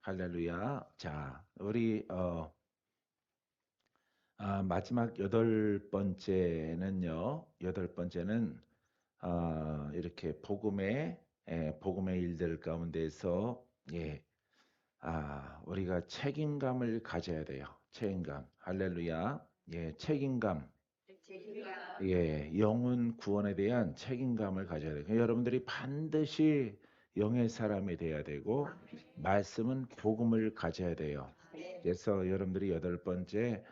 할렐루야. 자, 우리 마지막 여덟 번째는요. 여덟 번째는 이렇게 복음의 일들 가운데서 예, 우리가 책임감을 가져야 돼요. 책임감. 할렐루야. 예, 책임감. 예, 영혼 구원에 대한 책임감을 가져야 돼요. 여러분들이 반드시 영의 사람이 돼야 되고 말씀은 복음을 가져야 돼요. 그래서 여러분들이 여덟 번째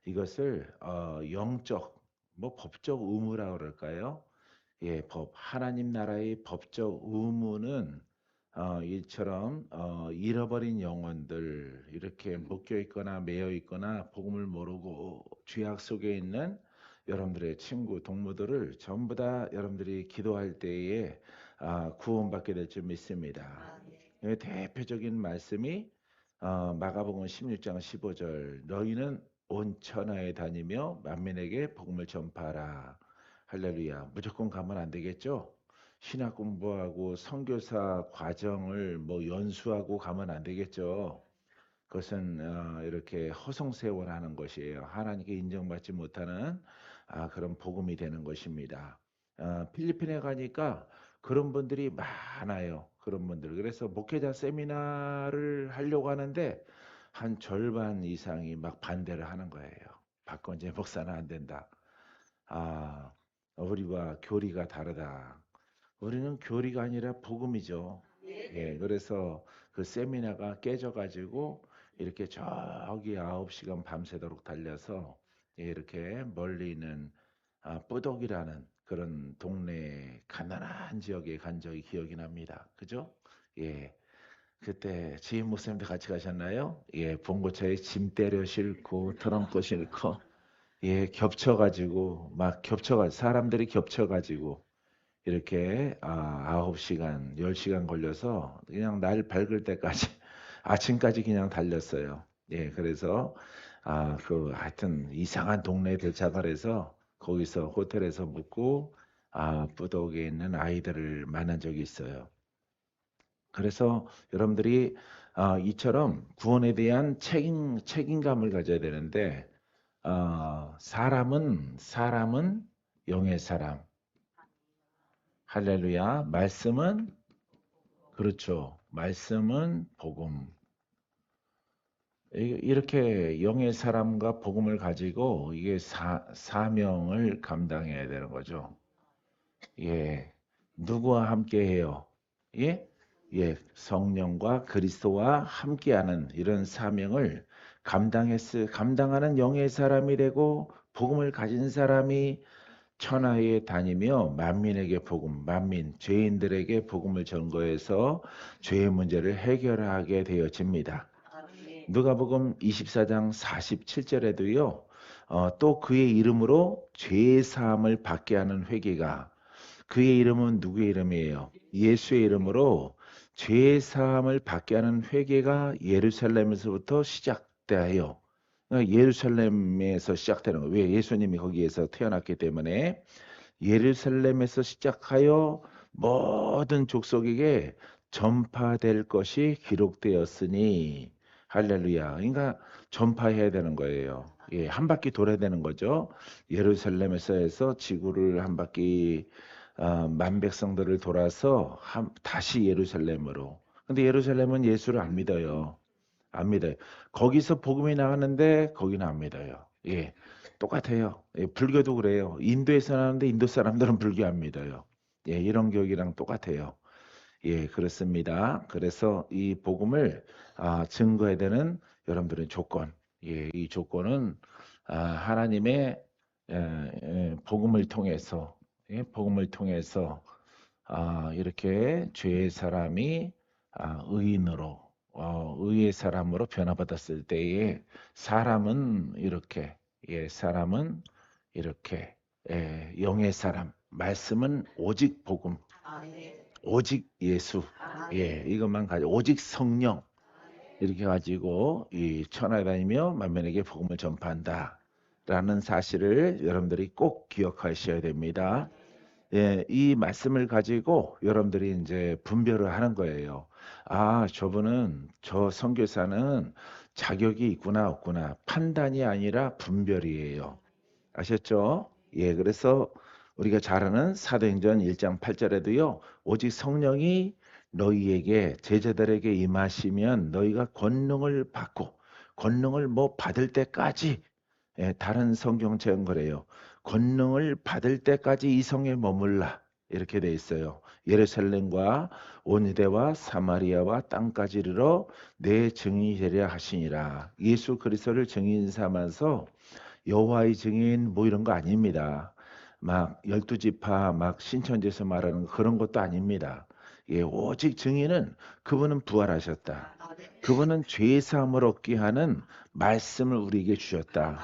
이것을 영적 뭐 법적 의무라고 그럴까요? 예, 하나님 나라의 법적 의무는 이처럼 잃어버린 영혼들 이렇게 묶여 있거나 매여 있거나 복음을 모르고 죄악 속에 있는 여러분들의 친구 동무들을 전부 다 여러분들이 기도할 때에 구원받게 될 줄 믿습니다. 예, 대표적인 말씀이 마가복음 16장 15절 너희는 온 천하에 다니며 만민에게 복음을 전파하라. 할렐루야. 무조건 가면 안 되겠죠? 신학 공부하고 선교사 과정을 뭐 연수하고 가면 안 되겠죠? 그것은 이렇게 허송세월하는 것이에요. 하나님께 인정받지 못하는 그런 복음이 되는 것입니다. 필리핀에 가니까 그런 분들이 많아요. 그런 분들. 그래서 목회자 세미나를 하려고 하는데 한 절반 이상이 막 반대를 하는 거예요. 박건재 목사는 안 된다. 아, 우리와 교리가 다르다. 우리는 교리가 아니라 복음이죠. 예, 그래서 그 세미나가 깨져가지고 이렇게 저기 9시간 밤새도록 달려서 예, 이렇게 멀리 있는 뿌덕이라는 그런 동네 가난한 지역에 간 적이 기억이 납니다. 그죠? 예, 그때 지인 목사님도 같이 가셨나요? 예, 봉고차에 짐 때려 싣고 트렁크 싣고 예, 겹쳐가지고 막 사람들이 겹쳐가지고 이렇게 9시간, 10시간 걸려서 그냥 날 밝을 때까지 아침까지 그냥 달렸어요. 예, 그래서 하여튼 이상한 동네에 도착을 해서 거기서 호텔에서 묵고 부덕에 있는 아이들을 만난 적이 있어요. 그래서 여러분들이 이처럼 구원에 대한 책임감을 가져야 되는데 사람은 영의 사람. 할렐루야. 말씀은 그렇죠. 말씀은 복음. 이렇게 영의 사람과 복음을 가지고 이게 사명을 감당해야 되는 거죠. 예. 누구와 함께 해요? 예? 예. 성령과 그리스도와 함께하는 이런 사명을 감당하는 영의 사람이 되고 복음을 가진 사람이 천하에 다니며 만민에게 죄인들에게 복음을 전거해서 죄의 문제를 해결하게 되어집니다. 누가복음 24장 47절에도요. 또 그의 이름으로 죄의 사함을 받게 하는 회개가 그의 이름은 누구의 이름이에요? 예수의 이름으로 죄의 사함을 받게 하는 회개가 예루살렘에서부터 시작되어요. 그러니까 예루살렘에서 시작되는 거예요. 왜? 예수님이 거기에서 태어났기 때문에 예루살렘에서 시작하여 모든 족속에게 전파될 것이 기록되었으니 할렐루야. 그러니까 전파해야 되는 거예요. 예, 한 바퀴 돌아야 되는 거죠. 예루살렘에서 해서 지구를 한 바퀴 만 백성들을 돌아서 다시 예루살렘으로. 근데 예루살렘은 예수를 안 믿어요. 안 믿어요. 거기서 복음이 나가는데 거기는 안 믿어요. 예. 똑같아요. 예, 불교도 그래요. 인도에서 나는데 인도 사람들은 불교 안 믿어요. 예, 이런 교육이랑 똑같아요. 예, 그렇습니다. 그래서 이 복음을 증거해야 되는 여러분들의 조건. 예, 이 조건은 하나님의 복음을 통해서 복음을 통해서 이렇게 죄의 사람이 의인으로 의의 사람으로 변화받았을 때에 사람은 이렇게 사람은 이렇게 영의 사람 말씀은 오직 복음 오직 예수 이것만 가지고 오직 성령 이렇게 가지고 이 천하에 다니며 만민에게 복음을 전파한다 라는 사실을 여러분들이 꼭 기억하셔야 됩니다. 예, 이 말씀을 가지고 여러분들이 이제 분별을 하는 거예요. 아, 저분은, 저 선교사는 자격이 있구나, 없구나. 판단이 아니라 분별이에요. 아셨죠? 예, 그래서 우리가 잘 아는 사도행전 1장 8절에도요. 오직 성령이 너희에게 제자들에게 임하시면 너희가 권능을 받고 권능을 뭐 받을 때까지 예, 다른 성경책은 그래요. 권능을 받을 때까지 이 성에 머물라. 이렇게 돼 있어요. 예루살렘과 온 유대와 사마리아와 땅까지 이르러 내 증인이 되려 하시니라. 예수 그리스도를 증인 삼아서 여호와의 증인 뭐 이런 거 아닙니다. 막 열두 지파 막 신천지에서 말하는 그런 것도 아닙니다. 예, 오직 증인은 그분은 부활하셨다. 그분은 죄 사함을 얻게 하는 말씀을 우리에게 주셨다.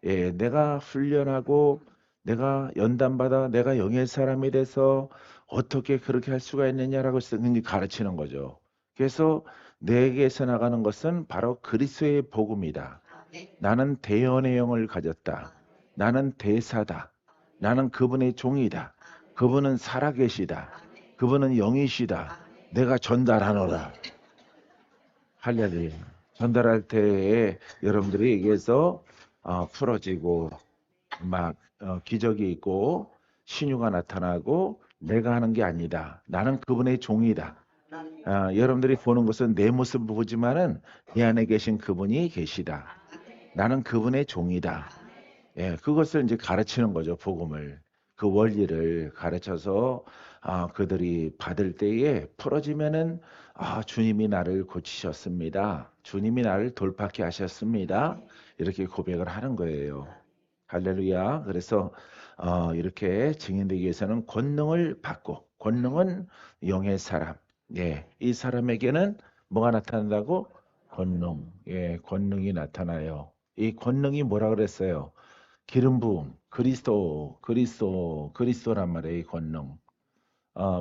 예, 내가 훈련하고 내가 연단받아 내가 영의 사람이 돼서 어떻게 그렇게 할 수가 있느냐라고 가르치는 거죠. 그래서 내게서 나가는 것은 바로 그리스도의 복음이다. 나는 대언의 영을 가졌다. 나는 대사다. 나는 그분의 종이다. 그분은 살아계시다. 그분은 영이시다. 내가 전달하노라. 할렐루야. 전달할 때에 여러분들이 여기에서 풀어지고 막 기적이 있고 신유가 나타나고 내가 하는 게 아니다. 나는 그분의 종이다. 여러분들이 보는 것은 내 모습을 보지만은 내 안에 계신 그분이 계시다. 나는 그분의 종이다. 예, 그것을 이제 가르치는 거죠, 복음을. 그 원리를 가르쳐서 그들이 받을 때에 풀어지면은 주님이 나를 고치셨습니다. 주님이 나를 돌파케 하셨습니다. 이렇게 고백을 하는 거예요. 할렐루야. 그래서 이렇게 증인되기 위해서는 권능을 받고 권능은 영의 사람. 예, 이 사람에게는 뭐가 나타난다고? 권능. 예, 권능이 나타나요. 이 권능이 뭐라 그랬어요? 기름 부음, 그리스도란 말이에요. 이 권능.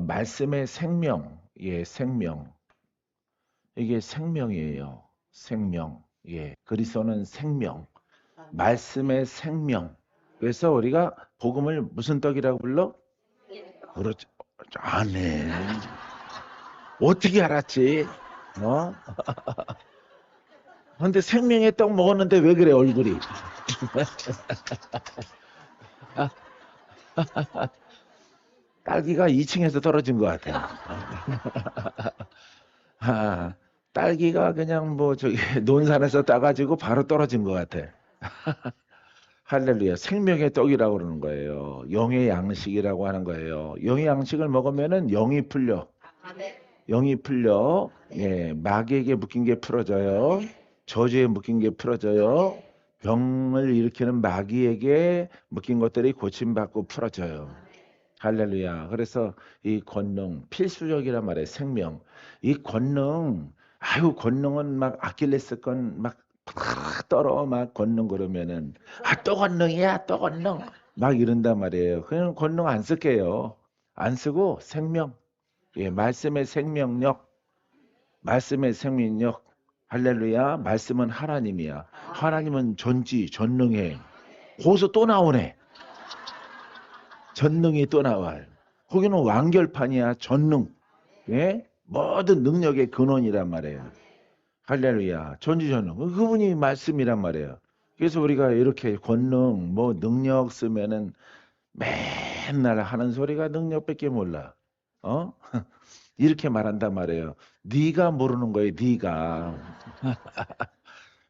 말씀의 생명, 예, 생명. 이게 생명이에요. 생명. 예, 그리스도는 생명. 말씀의 생명. 그래서 우리가 복음을 무슨 떡이라고 불러? 그렇죠. 안 해. 어떻게 알았지? 어? 근데 생명의 떡 먹었는데 왜 그래, 얼굴이? 딸기가 2층에서 떨어진 것 같아. 아, 딸기가 그냥 뭐 저기 논산에서 따가지고 바로 떨어진 것 같아. 할렐루야. 생명의 떡이라고 그러는 거예요. 영의 양식이라고 하는 거예요. 영의 양식을 먹으면은 영이 풀려. 영이 풀려. 예, 마귀에게 묶인 게 풀어져요. 저주에 묶인 게 풀어져요. 병을 일으키는 마귀에게 묶인 것들이 고침받고 풀어져요. 할렐루야. 그래서 이 권능 필수적이란 말이에요. 생명. 이 권능 아유 권능은 막 아킬레스 건막 떨어 막 권능 그러면은 또 권능이야 또 권능 막 이런단 말이에요. 그냥 권능 안 쓸게요. 안 쓰고 생명. 예, 말씀의 생명력, 말씀의 생명력. 할렐루야. 말씀은 하나님이야. 하나님은 전능해. 거기서 또 나오네. 전능이 또 나와요. 거기는 완결판이야. 전능. 예? 모든 능력의 근원이란 말이에요. 할렐루야. 전지전능. 그분이 말씀이란 말이에요. 그래서 우리가 이렇게 권능, 뭐 능력 쓰면은 맨날 하는 소리가 능력밖에 몰라. 어? 이렇게 말한단 말이에요. 네가 모르는 거예요. 네가.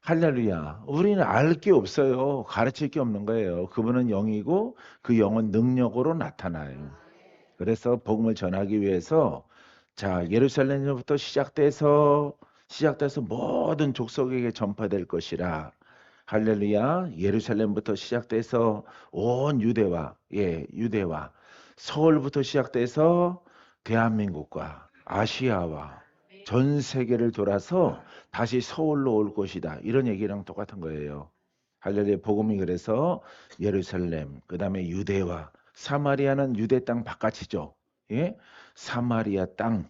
할렐루야. 우리는 알 게 없어요. 가르칠 게 없는 거예요. 그분은 영이고 그 영은 능력으로 나타나요. 그래서 복음을 전하기 위해서 자 예루살렘부터 시작돼서 모든 족속에게 전파될 것이라. 할렐루야. 예루살렘부터 시작돼서 온 유대와 유대와 서울부터 시작돼서 대한민국과 아시아와 전 세계를 돌아서 다시 서울로 올 것이다. 이런 얘기랑 똑같은 거예요. 할렐루야. 복음이 그래서 예루살렘, 그다음에 유대와 사마리아는 유대 땅 바깥이죠. 예? 사마리아 땅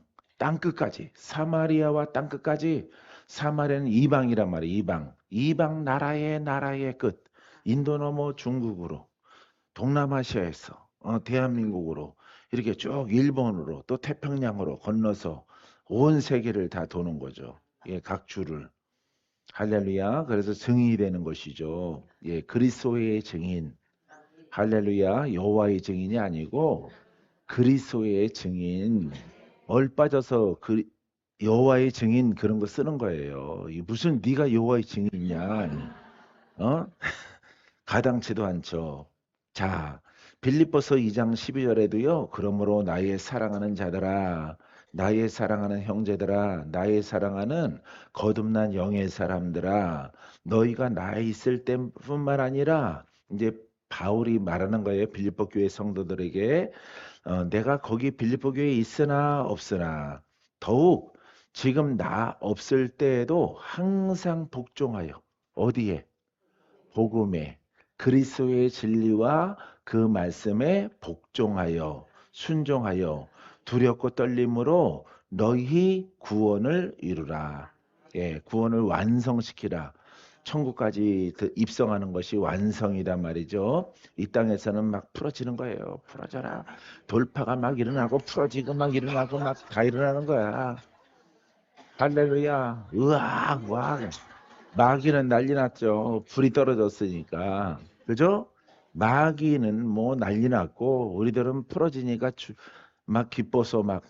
끝까지. 사마리아와 땅 끝까지. 사마리아는 이방이란 말이에요. 이방 나라의 끝. 인도 넘어 중국으로. 동남아시아에서 대한민국으로 이렇게 쭉 일본으로 또 태평양으로 건너서 온 세계를 다 도는 거죠. 예, 각 주를. 할렐루야. 그래서 증인이 되는 것이죠. 예, 그리스도의 증인. 할렐루야. 여호와의 증인이 아니고 그리스도의 증인. 얼빠져서 여호와의 증인 그런 거 쓰는 거예요. 무슨 네가 여호와의 증인이냐? 어? 가당치도 않죠. 자, 빌립보서 2장 12절에도요. 그러므로 나의 사랑하는 자들아, 나의 사랑하는 형제들아, 나의 사랑하는 거듭난 영의 사람들아, 너희가 나에 있을 때뿐만 아니라 이제 바울이 말하는 거예요. 빌립보 교회 성도들에게 내가 거기 빌립보 교회에 있으나 없으나 더욱 지금 나 없을 때에도 항상 복종하여 어디에? 복음에 그리스도의 진리와 그 말씀에 복종하여 순종하여 두렵고 떨림으로 너희 구원을 이루라. 예, 구원을 완성시키라. 천국까지 입성하는 것이 완성이란 말이죠. 이 땅에서는 막 풀어지는 거예요. 풀어져라. 돌파가 막 일어나고 풀어지고 막 일어나고 막 다 일어나는 거야. 할렐루야. 으악, 와. 마귀는 난리 났죠. 불이 떨어졌으니까. 그죠? 마귀는 뭐 난리 났고, 우리들은 풀어지니까 막 기뻐서 막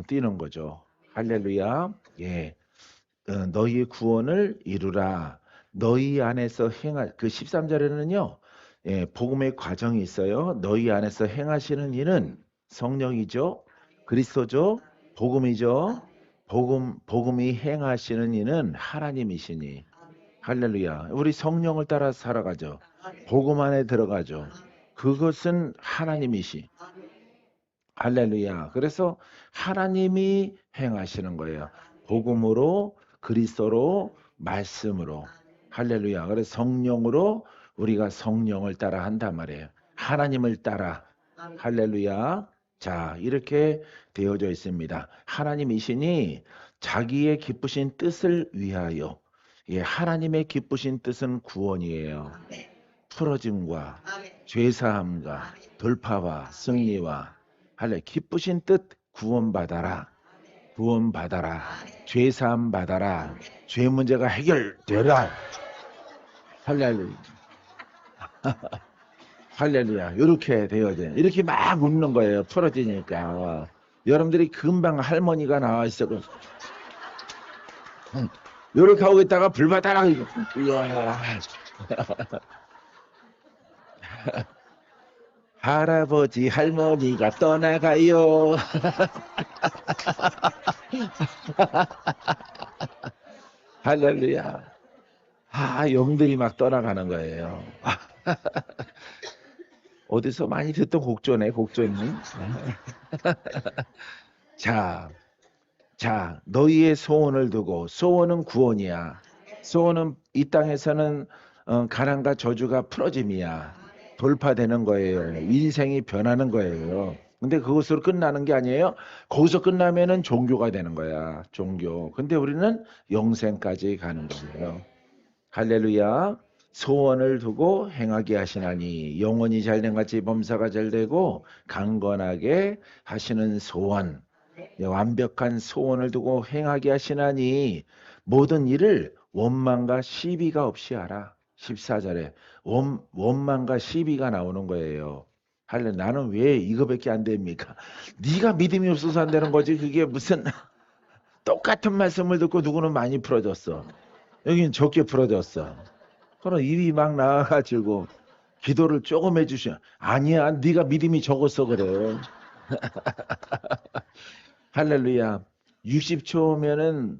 뛰는 거죠. 할렐루야. 예. 너희의 구원을 이루라. 너희 안에서 그 13절에는요, 예, 복음의 과정이 있어요. 너희 안에서 행하시는 이는 성령이죠. 그리스도죠. 복음이죠. 복음이 행하시는 이는 하나님이시니. 할렐루야. 우리 성령을 따라 살아가죠. 복음 안에 들어가죠. 그것은 하나님이시. 할렐루야. 그래서 하나님이 행하시는 거예요. 복음으로, 그리스도로, 말씀으로. 할렐루야. 그래서 성령으로 우리가 성령을 따라 한단 말이에요. 하나님을 따라. 할렐루야. 자, 이렇게 되어져 있습니다. 하나님이시니 자기의 기쁘신 뜻을 위하여. 예, 하나님의 기쁘신 뜻은 구원이에요. 풀어짐과 죄사함과 돌파와 승리와 할래 기쁘신 뜻 구원받아라. 구원받아라. 죄사함 받아라. 죄 문제가 해결되라. 할렐루야. 할렐루야. 이렇게 되어져. 이렇게 막 웃는 거예요. 풀어지니까. 여러분들이 금방 할머니가 나와 있어. 이렇게 하고 있다가 불 받아라. 이야. 할아버지 할머니가 떠나가요. 할렐루야. 영들이 막 떠나가는 거예요. 어디서 많이 듣던 곡조네, 곡조님. 자, 너희의 소원을 두고, 소원은 구원이야. 소원은 이 땅에서는 가난과 저주가 풀어짐이야. 돌파되는 거예요. 인생이 변하는 거예요. 근데 그것으로 끝나는 게 아니에요. 거기서 끝나면은 종교가 되는 거야. 종교. 근데 우리는 영생까지 가는 거예요. 할렐루야. 소원을 두고 행하게 하시나니 영원히 잘된 같이 범사가 잘되고 강건하게 하시는 소원. 완벽한 소원을 두고 행하게 하시나니 모든 일을 원망과 시비가 없이 하라. 14절에 원망과 시비가 나오는 거예요. 할래 나는 왜 이거밖에 안 됩니까? 네가 믿음이 없어서 안 되는 거지. 그게 무슨 똑같은 말씀을 듣고 누구는 많이 풀어졌어. 여기는 적게 풀어졌어. 그럼 입이 막 나와가지고 기도를 조금 해주셔. 아니야, 네가 믿음이 적어서 그래. 할렐루야. 60초면은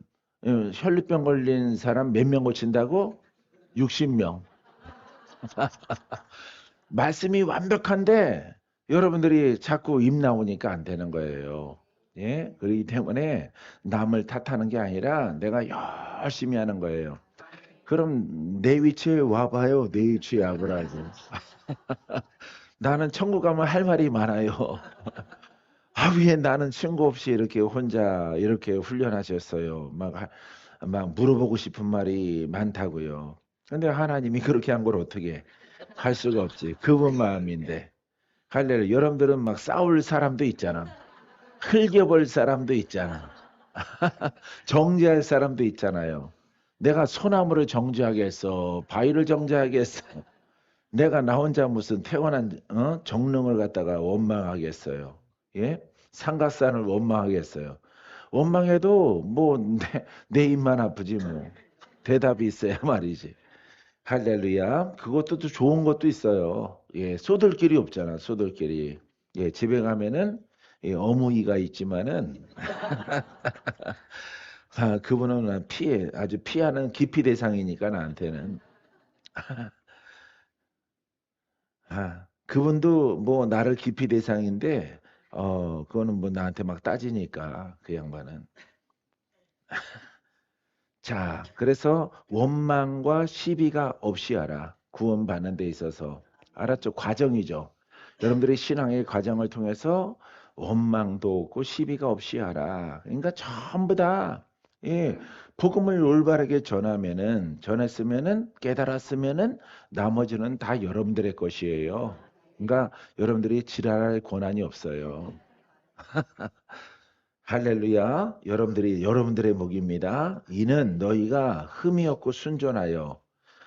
혈류병 걸린 사람 몇 명 고친다고? 60명. 말씀이 완벽한데 여러분들이 자꾸 입 나오니까 안 되는 거예요. 예? 그렇기 때문에 남을 탓하는 게 아니라 내가 열심히 하는 거예요. 그럼 내 위치에 와봐요. 내 위치에 와보라고. 나는 천국 가면 할 말이 많아요. 왜 나는 친구 없이 이렇게 혼자 이렇게 훈련하셨어요. 막 물어보고 싶은 말이 많다고요. 근데 하나님이 그렇게 한 걸 어떻게 할 수가 없지. 그분 마음인데. 할렐루야. 여러분들은 막 싸울 사람도 있잖아. 흘겨볼 사람도 있잖아. 정죄할 사람도 있잖아요. 내가 소나무를 정죄하겠어. 바위를 정죄하겠어. 내가 나 혼자 무슨 태어난 정릉을 갖다가 원망하겠어요. 예? 삼각산을 원망하겠어요. 원망해도 뭐 내 입만 아프지 뭐. 대답이 있어야 말이지. 할렐루야. 그것도 또 좋은 것도 있어요. 예, 쏟을 길이 없잖아. 쏟을 길이. 예, 집에 가면은 예, 어머니가 있지만은 그분은 난 피해 아주 피하는 기피 대상이니까 나한테는 그분도 뭐 나를 기피 대상인데 그거는 뭐 나한테 막 따지니까 그 양반은 자 그래서 원망과 시비가 없이 하라 구원받는 데 있어서 알았죠? 과정이죠. 여러분들의 신앙의 과정을 통해서 원망도 없고 시비가 없이 하라. 그러니까 전부 다 예, 복음을 올바르게 전했으면은 깨달았으면은 나머지는 다 여러분들의 것이에요. 그러니까 여러분들이 지랄할 권한이 없어요. 할렐루야. 여러분들의 복입니다. 이는 너희가 흠이 없고 순전하여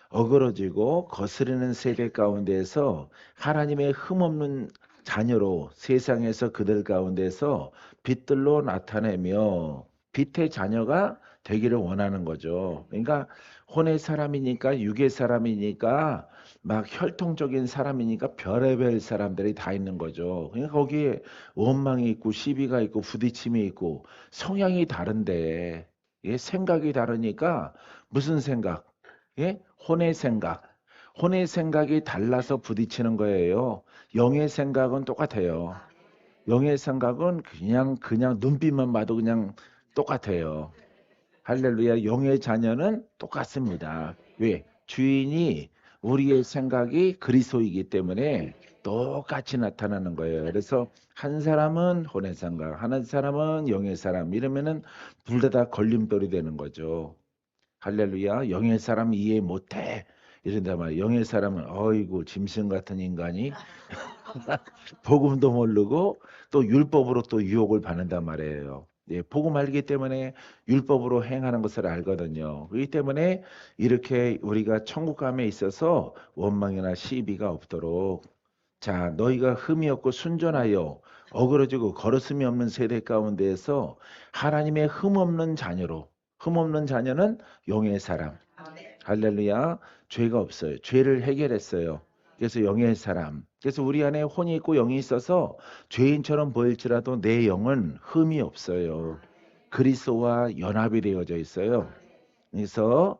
어그러지고 거스르는 세대 가운데에서 하나님의 흠없는 자녀로 세상에서 그들 가운데서 빛들로 나타내며 빛의 자녀가 되기를 원하는 거죠. 그러니까 혼의 사람이니까 육의 사람이니까 막 혈통적인 사람이니까 별의별 사람들이 다 있는 거죠. 그러니까 거기에 원망이 있고 시비가 있고 부딪힘이 있고 성향이 다른데 예, 생각이 다르니까 무슨 생각? 예? 혼의 생각. 혼의 생각이 달라서 부딪히는 거예요. 영의 생각은 똑같아요. 영의 생각은 그냥 눈빛만 봐도 그냥 똑같아요. 할렐루야. 영의 자녀는 똑같습니다. 왜? 주인이 우리의 생각이 그리스도이기 때문에 똑같이 나타나는 거예요. 그래서 한 사람은 혼의 생각, 한 사람은 영의 사람 이러면은 둘 다 걸림돌이 되는 거죠. 할렐루야. 영의 사람 이해 못해. 이런단 말이에요. 영의 사람은 어이구 짐승 같은 인간이 복음도 모르고 또 율법으로 또 유혹을 받는단 말이에요. 예, 복음 알기 때문에 율법으로 행하는 것을 알거든요. 그렇기 때문에 이렇게 우리가 천국감에 있어서 원망이나 시비가 없도록 자 너희가 흠이 없고 순전하여 어그러지고 거스름이 없는 세대 가운데에서 하나님의 흠없는 자녀로 흠없는 자녀는 영의 사람 할렐루야. 죄가 없어요. 죄를 해결했어요. 그래서 영의 사람. 그래서 우리 안에 혼이 있고 영이 있어서 죄인처럼 보일지라도 내 영은 흠이 없어요. 그리스도와 연합이 되어져 있어요. 그래서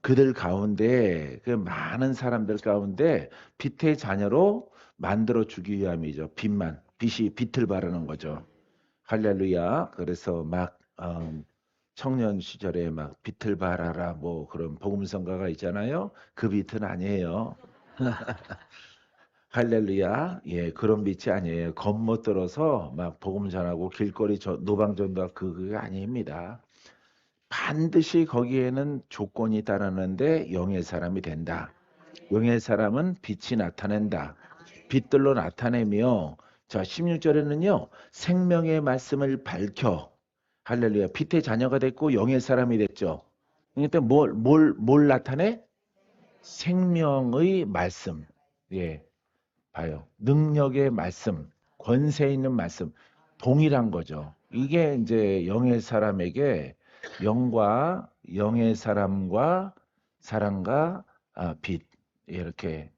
그들 가운데 그 많은 사람들 가운데 빛의 자녀로 만들어 주기 위함이죠. 빛이 빛을 바라는 거죠. 할렐루야. 그래서 막 청년 시절에 막 빛을 발하라 뭐 그런 복음성가가 있잖아요. 그 빛은 아니에요. 할렐루야. 예, 그런 빛이 아니에요. 겉멋 들어서 막 복음 전하고 길거리 노방전도 그게 아닙니다. 반드시 거기에는 조건이 따르는데 영의 사람이 된다. 영의 사람은 빛이 나타낸다. 빛들로 나타내며 자 16절에는요. 생명의 말씀을 밝혀 할렐루야. 빛의 자녀가 됐고 영의 사람이 됐죠. 그러니까 뭘 나타내? 생명의 말씀. 예, 봐요. 능력의 말씀, 권세 있는 말씀, 동일한 거죠. 이게 이제 영의 사람에게 영의 사람과 사랑과 빛 이렇게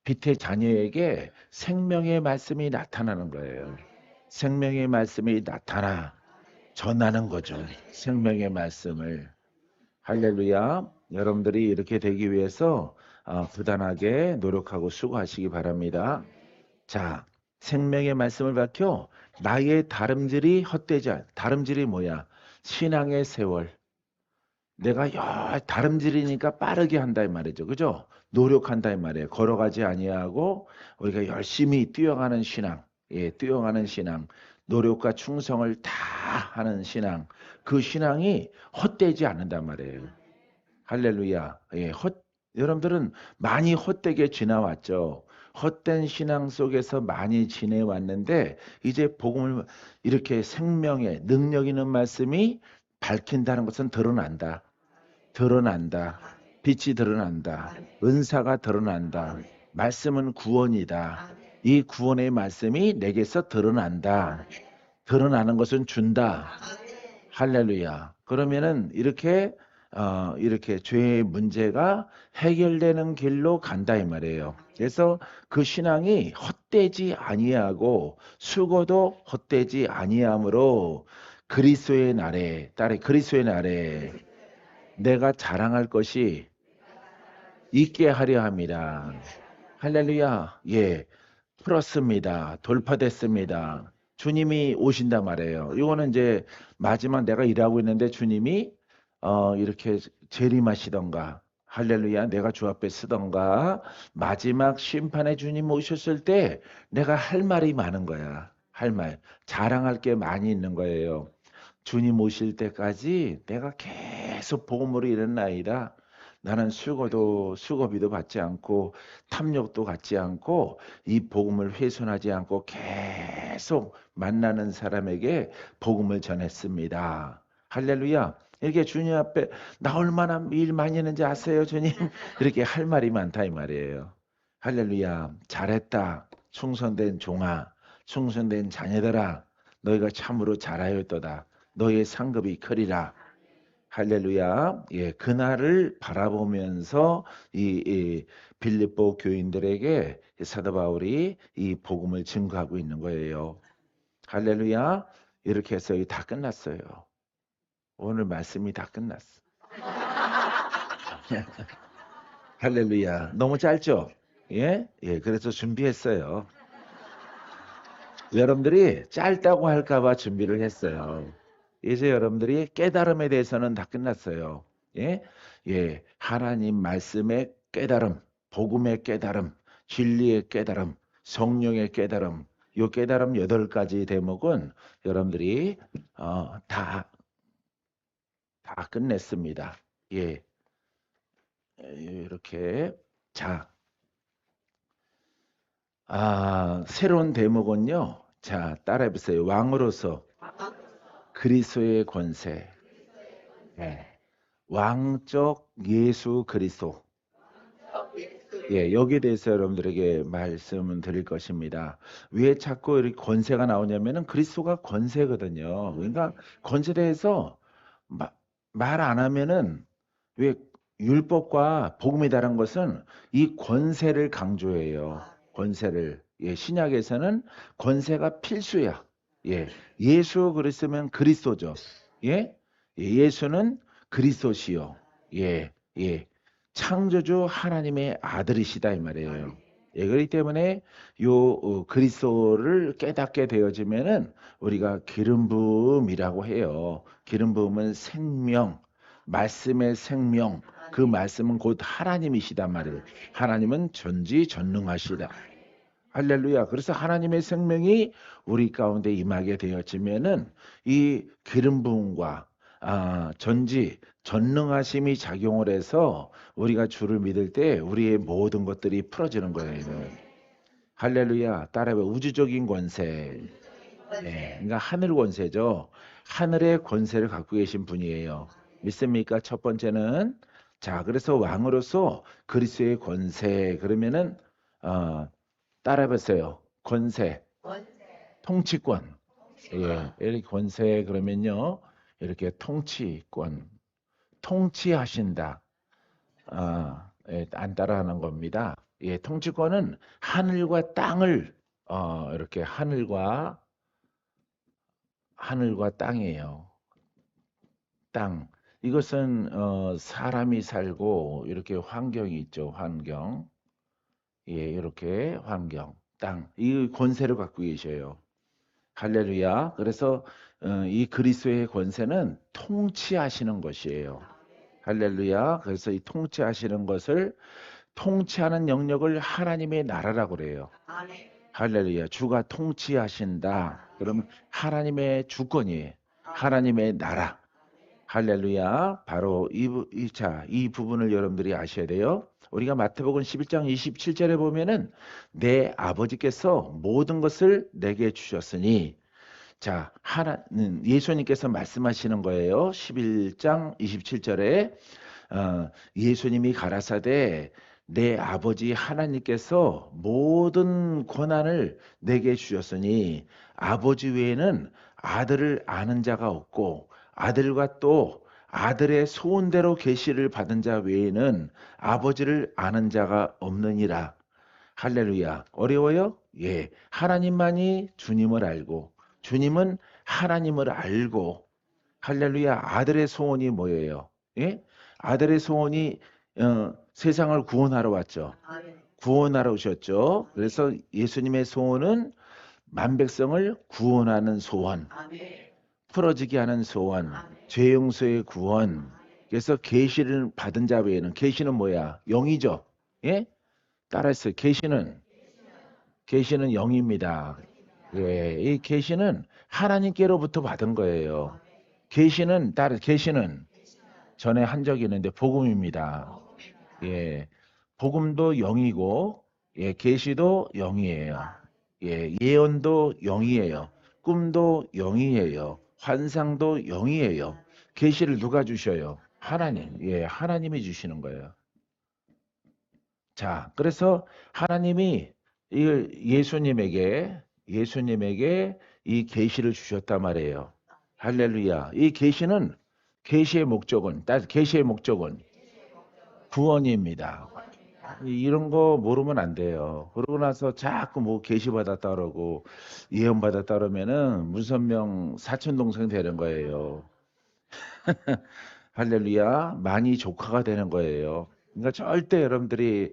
빛의 자녀에게 생명의 말씀이 나타나는 거예요. 생명의 말씀이 나타나 전하는 거죠. 생명의 말씀을. 할렐루야. 여러분들이 이렇게 되기 위해서 부단하게 노력하고 수고하시기 바랍니다. 자, 생명의 말씀을 밝혀 나의 다름질이 헛되지 않. 다름질이 뭐야? 신앙의 세월. 내가 다름질이니까 빠르게 한다 이 말이죠. 그죠? 노력한다 이 말이에요. 걸어가지 아니하고 우리가 열심히 뛰어가는 신앙. 예, 뛰어가는 신앙. 노력과 충성을 다 하는 신앙. 그 신앙이 헛되지 않는단 말이에요. 할렐루야. 예, 여러분들은 많이 헛되게 지나왔죠. 헛된 신앙 속에서 많이 지내왔는데 이제 복음을 이렇게 생명의 능력 있는 말씀이 밝힌다는 것은 드러난다. 드러난다. 빛이 드러난다. 은사가 드러난다. 말씀은 구원이다. 이 구원의 말씀이 내게서 드러난다. 드러나는 것은 준다. 할렐루야. 그러면은 이렇게 죄의 문제가 해결되는 길로 간다 이 말이에요. 그래서 그 신앙이 헛되지 아니하고 수고도 헛되지 아니하므로 그리스도의 날에 딸의 그리스도의 날에 내가 자랑할 것이 있게 하려 함이라. 할렐루야. 예. 풀었습니다. 돌파됐습니다. 주님이 오신단 말이에요. 이거는 이제 마지막 내가 일하고 있는데 주님이 이렇게 재림하시던가 할렐루야 내가 주 앞에 서던가 마지막 심판의 주님 오셨을 때 내가 할 말이 많은 거야. 할 말. 자랑할 게 많이 있는 거예요. 주님 오실 때까지 내가 계속 복음으로 일어나이다. 나는 수고비도 받지 않고 탐욕도 갖지 않고 이 복음을 훼손하지 않고 계속 만나는 사람에게 복음을 전했습니다. 할렐루야. 이렇게 주님 앞에 나 얼마나 일 많이 했는지 아세요, 주님? 그렇게 할 말이 많다 이 말이에요. 할렐루야. 잘했다. 충성된 종아, 충성된 자녀들아, 너희가 참으로 잘하였도다. 너의 상급이 크리라. 할렐루야. 예, 그날을 바라보면서 이 빌립보 교인들에게 사도 바울이 이 복음을 증거하고 있는 거예요. 할렐루야. 이렇게 해서 다 끝났어요. 오늘 말씀이 다 끝났어. 할렐루야. 너무 짧죠? 예? 예, 그래서 준비했어요. 여러분들이 짧다고 할까봐 준비를 했어요. 이제 여러분들이 깨달음에 대해서는 다 끝났어요. 예? 예. 하나님 말씀의 깨달음, 복음의 깨달음, 진리의 깨달음, 성령의 깨달음, 요 깨달음 8가지 대목은 여러분들이 다 끝냈습니다. 예. 이렇게 자, 새로운 대목은요. 자, 따라해 보세요. 왕으로서 그리스도의 권세. 예. 왕적 예수 그리스도. 예, 여기에 대해서 여러분들에게 말씀을 드릴 것입니다. 왜 자꾸 이렇게 권세가 나오냐면은 그리스도가 권세거든요. 그러니까 권세에 대해서 말 안 하면은 왜 율법과 복음에 달한 것은 이 권세를 강조해요. 권세를. 예, 신약에서는 권세가 필수야. 예. 예수 그리스도면 그리스도죠. 예? 예수는 그리스도시요. 예. 예. 창조주 하나님의 아들이시다 이 말이에요. 예, 그렇기 때문에 그리스도를 깨닫게 되어지면은 우리가 기름 부음이라고 해요. 기름 부음은 생명, 말씀의 생명, 그 말씀은 곧 하나님이시단 말이에요. 하나님은 전지전능하시다. 할렐루야. 그래서 하나님의 생명이 우리 가운데 임하게 되어지면은 이 기름 부음과 전능하심이 작용을 해서 우리가 주를 믿을 때 우리의 모든 것들이 풀어지는 거예요. 할렐루야. 따라해 우주적인 권세. 네, 그러니까 하늘 권세죠. 하늘의 권세를 갖고 계신 분이에요. 믿습니까? 첫 번째는 자, 그래서 왕으로서 그리스도의 권세 그러면은 따라해 보세요. 권세, 통치권. 예, 이렇게 권세 그러면요. 이렇게 통치권, 통치하신다. 예, 안 따라하는 겁니다. 예, 통치권은 하늘과 땅을 이렇게 하늘과 땅이에요. 땅. 이것은 사람이 살고 이렇게 환경이 있죠. 환경. 예, 이렇게 환경, 땅. 이 권세를 갖고 계셔요. 할렐루야. 그래서 이 그리스도의 권세는 통치하시는 것이에요. 할렐루야. 그래서 이 통치하시는 것을 통치하는 영역을 하나님의 나라라고 그래요. 할렐루야. 주가 통치하신다. 그러면 하나님의 주권이에요. 하나님의 나라. 할렐루야. 바로 이 부분을 여러분들이 아셔야 돼요. 우리가 마태복음 11장 27절에 보면은 내 아버지께서 모든 것을 내게 주셨으니 자, 예수님께서 말씀하시는 거예요. 11장 27절에 예수님이 가라사대 내 아버지 하나님께서 모든 권한을 내게 주셨으니 아버지 외에는 아들을 아는 자가 없고 아들과 또 아들의 소원대로 계시를 받은 자 외에는 아버지를 아는 자가 없느니라. 할렐루야. 어려워요? 예. 하나님만이 주님을 알고 주님은 하나님을 알고 할렐루야. 아들의 소원이 뭐예요? 예? 아들의 소원이 세상을 구원하러 왔죠. 구원하러 오셨죠. 그래서 예수님의 소원은 만백성을 구원하는 소원, 풀어지게 하는 소원, 죄 용서의 구원. 그래서 계시를 받은 자 외에는 계시는 뭐야? 영이죠. 예? 따라했어요. 계시는 영입니다. 예, 이 계시는 하나님께로부터 받은 거예요. 계시는 전에 한 적이 있는데 복음입니다. 예. 복음도 영이고 예, 계시도 영이에요. 예, 예언도 영이에요. 꿈도 영이에요. 환상도 영이에요. 계시를 누가 주셔요? 하나님. 예, 하나님이 주시는 거예요. 자, 그래서 하나님이 이 예수님에게 이 계시를 주셨단 말이에요. 할렐루야. 이 계시의 목적은 구원입니다. 이런 거 모르면 안 돼요. 그러고 나서 자꾸 뭐 계시 받았다 그러고 예언 받았다 그러면은 문선명 사촌 동생 되는 거예요. 할렐루야. 많이 조카가 되는 거예요. 그러니까 절대 여러분들이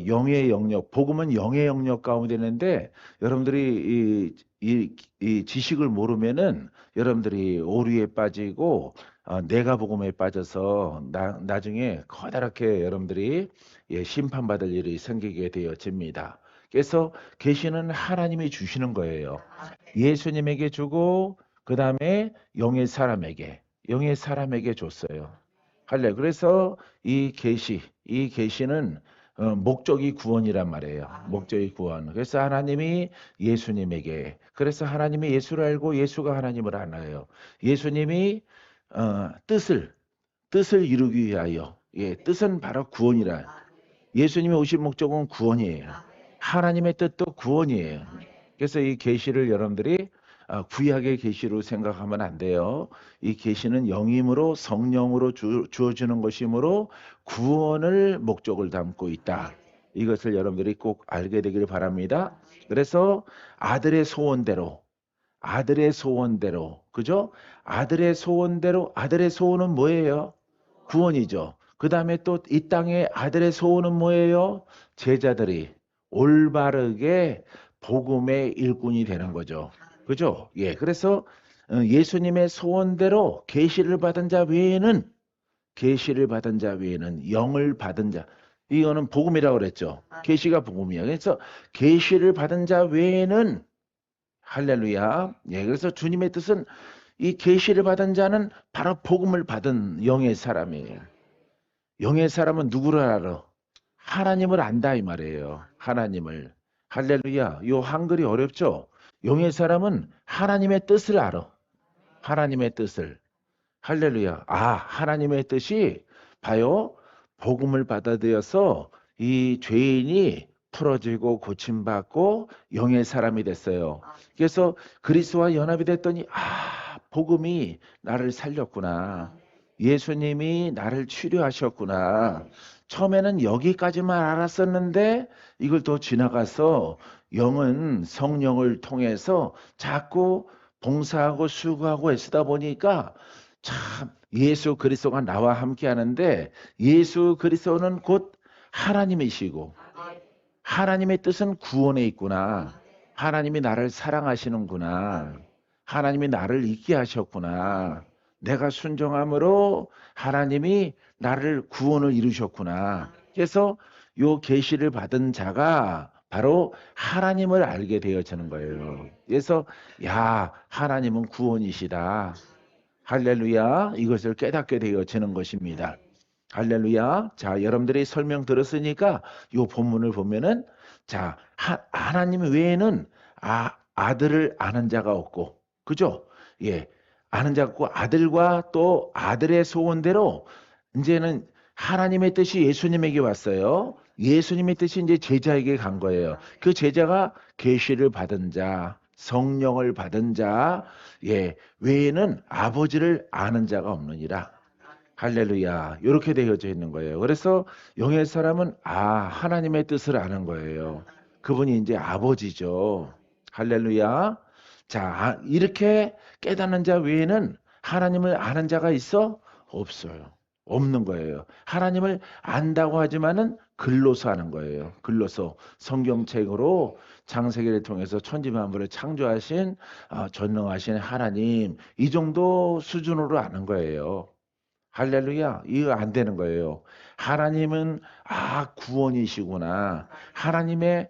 영의 영역, 복음은 영의 영역 가운데 있는데 여러분들이 이 지식을 모르면은 여러분들이 오류에 빠지고 내가 복음에 빠져서 나중에 커다랗게 여러분들이 예, 심판받을 일이 생기게 되어집니다. 그래서 계시는 하나님이 주시는 거예요. 예수님에게 주고 그 다음에 영의 사람에게 줬어요. 그래서 이 계시는 목적이 구원이란 말이에요. 목적이 구원. 그래서 하나님이 예수님에게, 그래서 하나님이 예수를 알고 예수가 하나님을 알아요. 예수님이 뜻을 이루기 위하여, 예, 뜻은 바로 구원이라. 예수님이 오신 목적은 구원이에요. 하나님의 뜻도 구원이에요. 그래서 이 계시를 여러분들이 구약의 계시로 생각하면 안 돼요. 이 계시는 영임으로 성령으로 주어지는 것이므로 구원을 목적을 담고 있다. 이것을 여러분들이 꼭 알게 되기를 바랍니다. 그래서 아들의 소원대로, 그죠? 아들의 소원은 뭐예요? 구원이죠. 그 다음에 또 이 땅에 아들의 소원은 뭐예요? 제자들이 올바르게 복음의 일꾼이 되는 거죠. 그죠? 예. 그래서 예수님의 소원대로 계시를 받은 자 외에는 영을 받은 자 이거는 복음이라고 그랬죠. 계시가 복음이야. 그래서 계시를 받은 자 외에는 할렐루야. 예. 그래서 주님의 뜻은 이 계시를 받은 자는 바로 복음을 받은 영의 사람이에요. 영의 사람은 누구를 알아? 하나님을 안다 이 말이에요. 하나님을. 할렐루야. 요 한글이 어렵죠? 영의 사람은 하나님의 뜻을 알아. 하나님의 뜻을. 할렐루야. 하나님의 뜻이 봐요. 복음을 받아들여서 이 죄인이 풀어지고 고침받고 영의 사람이 됐어요. 그래서 그리스도와 연합이 됐더니 복음이 나를 살렸구나. 예수님이 나를 치료하셨구나. 처음에는 여기까지만 알았었는데 이걸 또 지나가서 영은 성령을 통해서 자꾸 봉사하고 수고하고 애쓰다 보니까 참 예수 그리스도가 나와 함께 하는데 예수 그리스도는 곧 하나님이시고 하나님의 뜻은 구원에 있구나. 하나님이 나를 사랑하시는구나. 하나님이 나를 있게 하셨구나. 내가 순종함으로 하나님이 나를 구원을 이루셨구나. 그래서 요 계시를 받은 자가 바로 하나님을 알게 되어지는 거예요. 그래서 하나님은 구원이시다. 할렐루야. 이것을 깨닫게 되어지는 것입니다. 할렐루야. 자, 여러분들이 설명 들었으니까 이 본문을 보면은 자, 하나님 외에는 아들을 아는 자가 없고, 그죠? 예, 아는 자가 없고 아들과 또 아들의 소원대로 이제는 하나님의 뜻이 예수님에게 왔어요. 예수님의 뜻이 이제 제자에게 간 거예요. 그 제자가 계시를 받은 자, 성령을 받은 자, 예, 외에는 아버지를 아는 자가 없느니라. 할렐루야. 이렇게 되어져 있는 거예요. 그래서 영의 사람은 하나님의 뜻을 아는 거예요. 그분이 이제 아버지죠. 할렐루야. 자, 이렇게 깨닫는 자 외에는 하나님을 아는 자가 있어? 없어요. 없는 거예요. 하나님을 안다고 하지만은 글로서 아는 거예요. 글로서 성경책으로 창세기를 통해서 천지만물을 창조하신 전능하신 하나님 이 정도 수준으로 아는 거예요. 할렐루야. 이거 안 되는 거예요. 하나님은 구원이시구나. 하나님의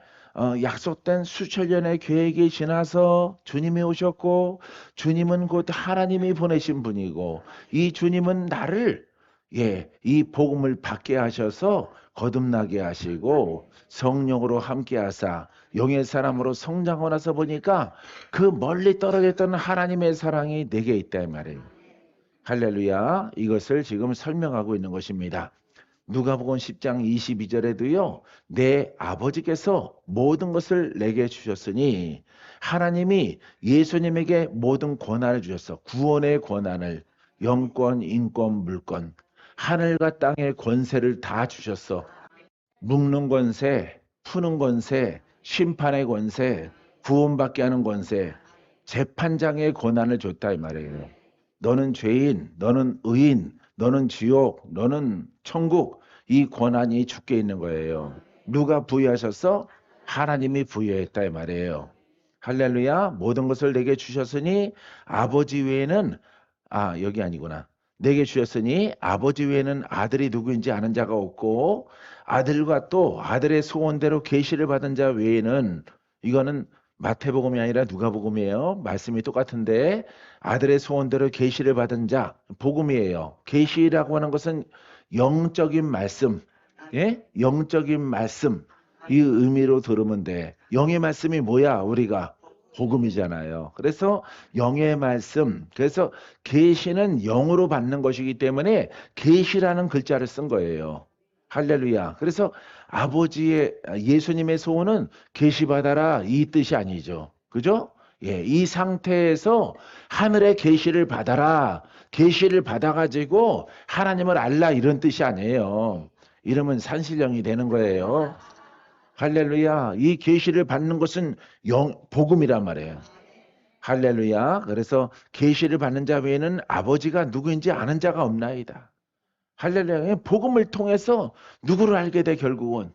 약속된 수천 년의 계획이 지나서 주님이 오셨고 주님은 곧 하나님이 보내신 분이고 이 주님은 나를 이 복음을 받게 하셔서 거듭나게 하시고 성령으로 함께 하사 영의 사람으로 성장하고 나서 보니까 그 멀리 떨어졌던 하나님의 사랑이 내게 있다 이 말이에요. 할렐루야. 이것을 지금 설명하고 있는 것입니다. 누가복음 10장 22절에도요. 내 아버지께서 모든 것을 내게 주셨으니 하나님이 예수님에게 모든 권한을 주셨어. 구원의 권한을 영권, 인권, 물권 하늘과 땅의 권세를 다 주셨어. 묶는 권세, 푸는 권세, 심판의 권세, 구원받게 하는 권세, 재판장의 권한을 줬다 이 말이에요. 너는 죄인, 너는 의인, 너는 지옥, 너는 천국 이 권한이 주께 있는 거예요. 누가 부여하셨어? 하나님이 부여했다 이 말이에요. 할렐루야. 모든 것을 내게 주셨으니 아버지 외에는 여기 아니구나. 내게 주셨으니 아버지 외에는 아들이 누구인지 아는 자가 없고 아들과 또 아들의 소원대로 계시를 받은 자 외에는 이거는 마태복음이 아니라 누가복음이에요. 말씀이 똑같은데 아들의 소원대로 계시를 받은 자 복음이에요. 계시라고 하는 것은 영적인 말씀, 영적인 말씀 이 의미로 들으면 돼. 영의 말씀이 뭐야? 우리가 복음이잖아요. 그래서 영의 말씀, 그래서 계시는 영으로 받는 것이기 때문에 계시라는 글자를 쓴 거예요. 할렐루야. 그래서 아버지의 예수님의 소원은 계시받아라 이 뜻이 아니죠. 그죠? 이 상태에서 하늘의 계시를 받아라. 계시를 받아가지고 하나님을 알라 이런 뜻이 아니에요. 이러면 산신령이 되는 거예요. 할렐루야. 이 계시를 받는 것은 복음이란 말이에요. 할렐루야. 그래서 계시를 받는 자 외에는 아버지가 누구인지 아는 자가 없나이다. 할렐루야. 복음을 통해서 누구를 알게 돼 결국은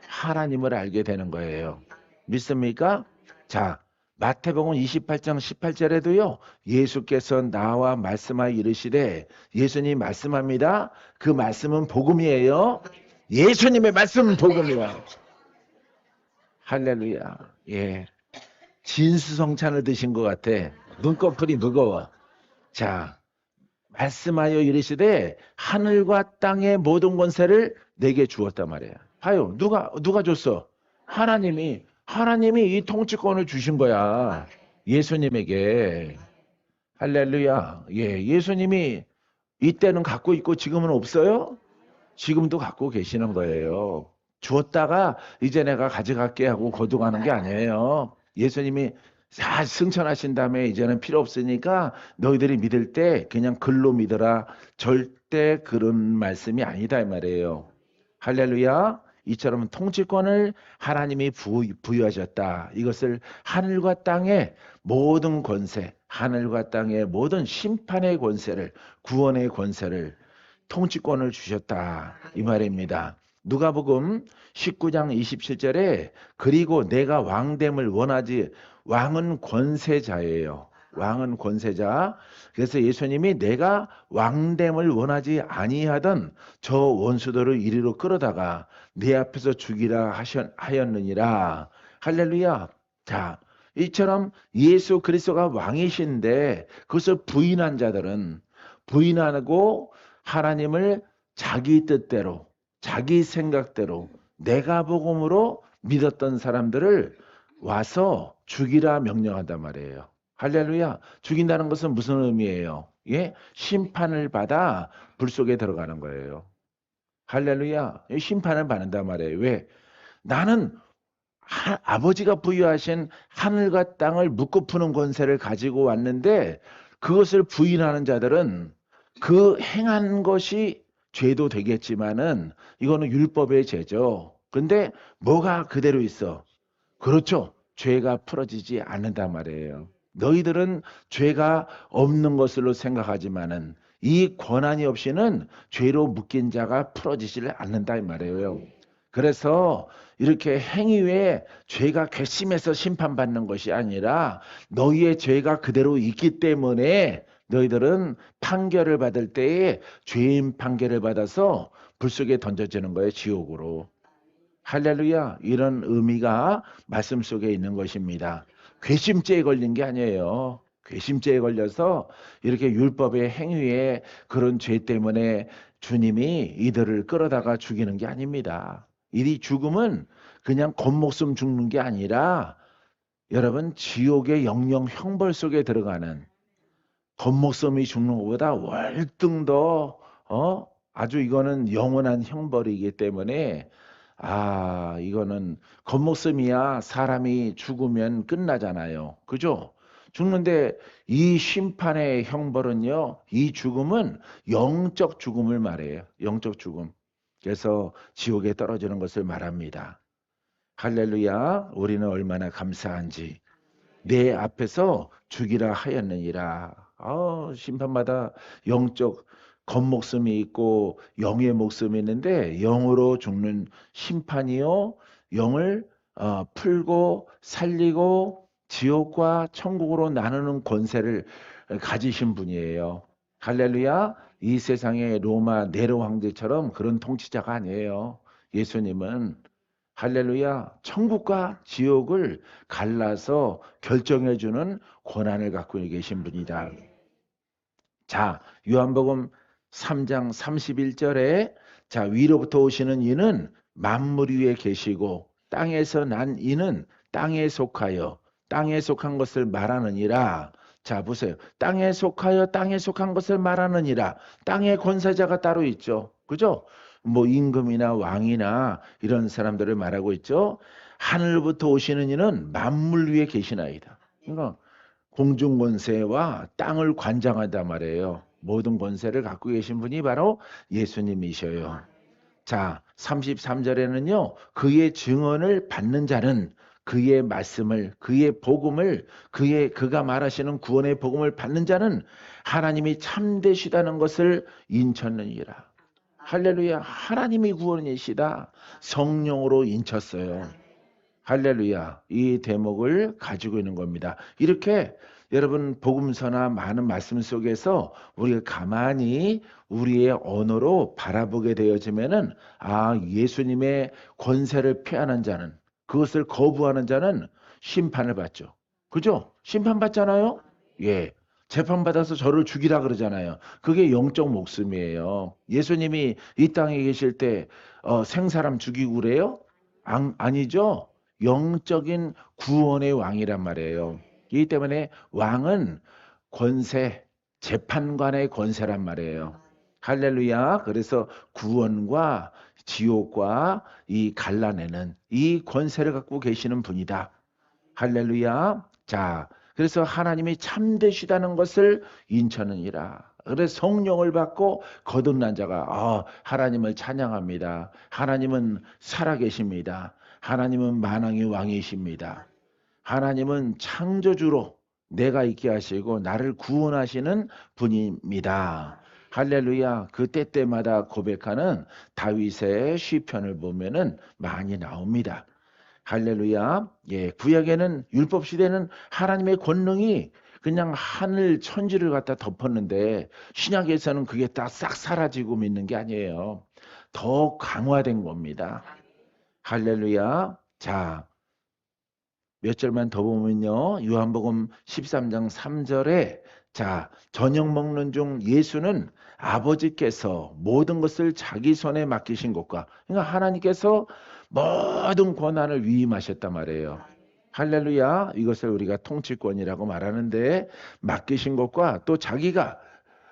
하나님을 알게 되는 거예요. 믿습니까? 자, 마태복음 28장 18절에도요. 예수께서 나와 말씀하여 이르시되 예수님 말씀합니다. 그 말씀은 복음이에요. 예수님의 말씀은 복음이야. 할렐루야. 진수성찬을 드신 것 같아. 눈꺼풀이 무거워. 자, 말씀하여 이르시되 하늘과 땅의 모든 권세를 내게 주었단 말이에요. 봐요. 누가 줬어? 하나님이 이 통치권을 주신 거야. 예수님에게. 할렐루야. 예수님이 이때는 갖고 있고 지금은 없어요? 지금도 갖고 계시는 거예요. 주었다가 이제 내가 가져갈게 하고 거두가는 게 아니에요. 예수님이 다 승천하신 다음에 이제는 필요 없으니까 너희들이 믿을 때 그냥 글로 믿어라. 절대 그런 말씀이 아니다 이 말이에요. 할렐루야. 이처럼 통치권을 하나님이 부여하셨다. 이것을 하늘과 땅의 모든 권세, 하늘과 땅의 모든 심판의 권세를, 구원의 권세를, 통치권을 주셨다. 이 말입니다. 누가복음 19장 27절에 그리고 내가 왕됨을 원하지 왕은 권세자예요. 왕은 권세자. 그래서 예수님이 내가 왕됨을 원하지 아니하던 저 원수들을 이리로 끌어다가 내 앞에서 죽이라 하였느니라. 할렐루야. 자, 이처럼 예수 그리스도가 왕이신데 그것을 부인한 자들은 부인하고 하나님을 자기 뜻대로, 자기 생각대로 내가 복음으로 믿었던 사람들을 와서 죽이라 명령한단 말이에요. 할렐루야. 죽인다는 것은 무슨 의미예요? 예? 심판을 받아 불 속에 들어가는 거예요. 할렐루야. 심판을 받는단 말이에요. 왜? 나는 아버지가 부여하신 하늘과 땅을 묶고 푸는 권세를 가지고 왔는데 그것을 부인하는 자들은 그 행한 것이 죄도 되겠지만은 이거는 율법의 죄죠. 근데 뭐가 그대로 있어? 그렇죠. 죄가 풀어지지 않는단 말이에요. 너희들은 죄가 없는 것으로 생각하지만은 이 권한이 없이는 죄로 묶인 자가 풀어지질 않는다 이 말이에요. 그래서 이렇게 행위 외에 죄가 괘씸해서 심판받는 것이 아니라 너희의 죄가 그대로 있기 때문에 너희들은 판결을 받을 때에 죄인 판결을 받아서 불 속에 던져지는 거예요. 지옥으로. 할렐루야. 이런 의미가 말씀 속에 있는 것입니다. 괘씸죄에 걸린 게 아니에요. 괘씸죄에 걸려서 이렇게 율법의 행위에 그런 죄 때문에 주님이 이들을 끌어다가 죽이는 게 아닙니다. 이 죽음은 그냥 겉목숨 죽는 게 아니라 여러분 지옥의 영영 형벌 속에 들어가는 겉목숨이 죽는 것보다 월등 더 아주 이거는 영원한 형벌이기 때문에 이거는 겉목숨이야 사람이 죽으면 끝나잖아요. 그죠? 죽는데 이 심판의 형벌은요. 이 죽음은 영적 죽음을 말해요. 영적 죽음. 그래서 지옥에 떨어지는 것을 말합니다. 할렐루야. 우리는 얼마나 감사한지. 내 앞에서 죽이라 하였느니라. 심판마다 영적 겉목숨이 있고 영의 목숨이 있는데 영으로 죽는 심판이요. 영을 풀고 살리고 지옥과 천국으로 나누는 권세를 가지신 분이에요. 할렐루야. 이 세상의 로마 네로 황제처럼 그런 통치자가 아니에요. 예수님은 할렐루야. 천국과 지옥을 갈라서 결정해주는 권한을 갖고 계신 분이다. 자, 요한복음 3장 31절에 자, 위로부터 오시는 이는 만물 위에 계시고 땅에서 난 이는 땅에 속하여 땅에 속한 것을 말하느니라. 자, 보세요. 땅에 속하여 땅에 속한 것을 말하느니라. 땅의 권세자가 따로 있죠. 그죠? 뭐 임금이나 왕이나 이런 사람들을 말하고 있죠. 하늘부터 오시는 이는 만물 위에 계시나이다. 그러니까 공중 권세와 땅을 관장하다 말이에요. 모든 권세를 갖고 계신 분이 바로 예수님이셔요. 자, 33절에는요. 그의 증언을 받는 자는 그의 말씀을, 그의 복음을, 그가 말하시는 구원의 복음을 받는 자는 하나님이 참되시다는 것을 인쳤느니라. 할렐루야. 하나님이 구원이시다. 성령으로 인쳤어요. 할렐루야. 이 대목을 가지고 있는 겁니다. 이렇게 여러분 복음서나 많은 말씀 속에서 우리가 가만히 우리의 언어로 바라보게 되어지면은 예수님의 권세를 폐하는 자는 그것을 거부하는 자는 심판을 받죠. 그죠? 심판받잖아요? 예. 재판받아서 저를 죽이라 그러잖아요. 그게 영적 목숨이에요. 예수님이 이 땅에 계실 때 생사람 죽이고 그래요? 아니죠. 영적인 구원의 왕이란 말이에요. 이 때문에 왕은 권세, 재판관의 권세란 말이에요. 할렐루야. 그래서 구원과 지옥과 이 갈라내는 이 권세를 갖고 계시는 분이다. 할렐루야. 자, 그래서 하나님이 참되시다는 것을 인천하니라. 그래서 성령을 받고 거듭난 자가 하나님을 찬양합니다. 하나님은 살아계십니다. 하나님은 만왕의 왕이십니다. 하나님은 창조주로 내가 있게 하시고 나를 구원하시는 분입니다. 할렐루야. 그 때때마다 고백하는 다윗의 시편을 보면은 많이 나옵니다. 할렐루야. 예, 구약에는 율법 시대는 하나님의 권능이 그냥 하늘 천지를 갖다 덮었는데 신약에서는 그게 다 싹 사라지고 믿는 게 아니에요. 더 강화된 겁니다. 할렐루야. 자, 몇 절만 더 보면요. 요한복음 13장 3절에 자, 저녁 먹는 중 예수는 아버지께서 모든 것을 자기 손에 맡기신 것과, 그러니까 하나님께서 모든 권한을 위임하셨단 말이에요. 할렐루야. 이것을 우리가 통치권이라고 말하는데, 맡기신 것과 또 자기가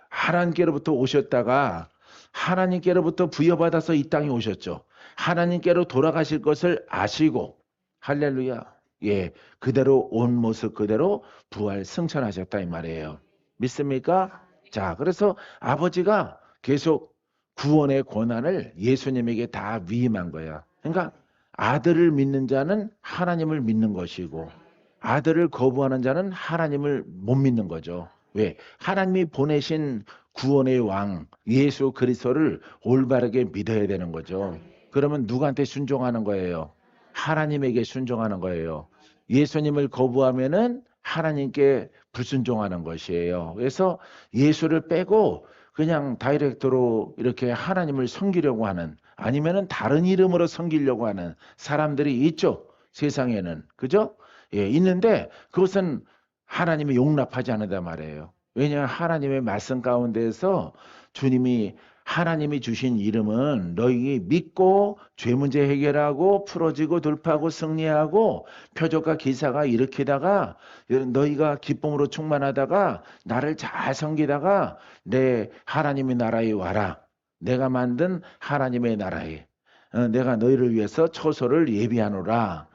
하나님께로부터 오셨다가 하나님께로부터 부여받아서 이 땅에 오셨죠. 하나님께로 돌아가실 것을 아시고, 할렐루야. 예, 그대로 온 모습 그대로 부활 승천하셨다 이 말이에요. 믿습니까? 자, 그래서 아버지가 계속 구원의 권한을 예수님에게 다 위임한 거야. 그러니까 아들을 믿는 자는 하나님을 믿는 것이고, 아들을 거부하는 자는 하나님을 못 믿는 거죠. 왜? 하나님이 보내신 구원의 왕 예수 그리스도를 올바르게 믿어야 되는 거죠. 그러면 누구한테 순종하는 거예요? 하나님에게 순종하는 거예요. 예수님을 거부하면은 하나님께 불순종하는 것이에요. 그래서 예수를 빼고 그냥 다이렉트로 이렇게 하나님을 섬기려고 하는, 아니면은 다른 이름으로 섬기려고 하는 사람들이 있죠. 세상에는. 그죠? 예, 있는데 그것은 하나님이 용납하지 않는단 말이에요. 왜냐하면 하나님의 말씀 가운데에서 주님이, 하나님이 주신 이름은 너희 믿고 죄 문제 해결하고 풀어지고 돌파하고 승리하고 표적과 기사가 일으키다가 너희가 기쁨으로 충만하다가 나를 잘 섬기다가 내 하나님의 나라에 와라. 내가 만든 하나님의 나라에 내가 너희를 위해서 처소를 예비하노라.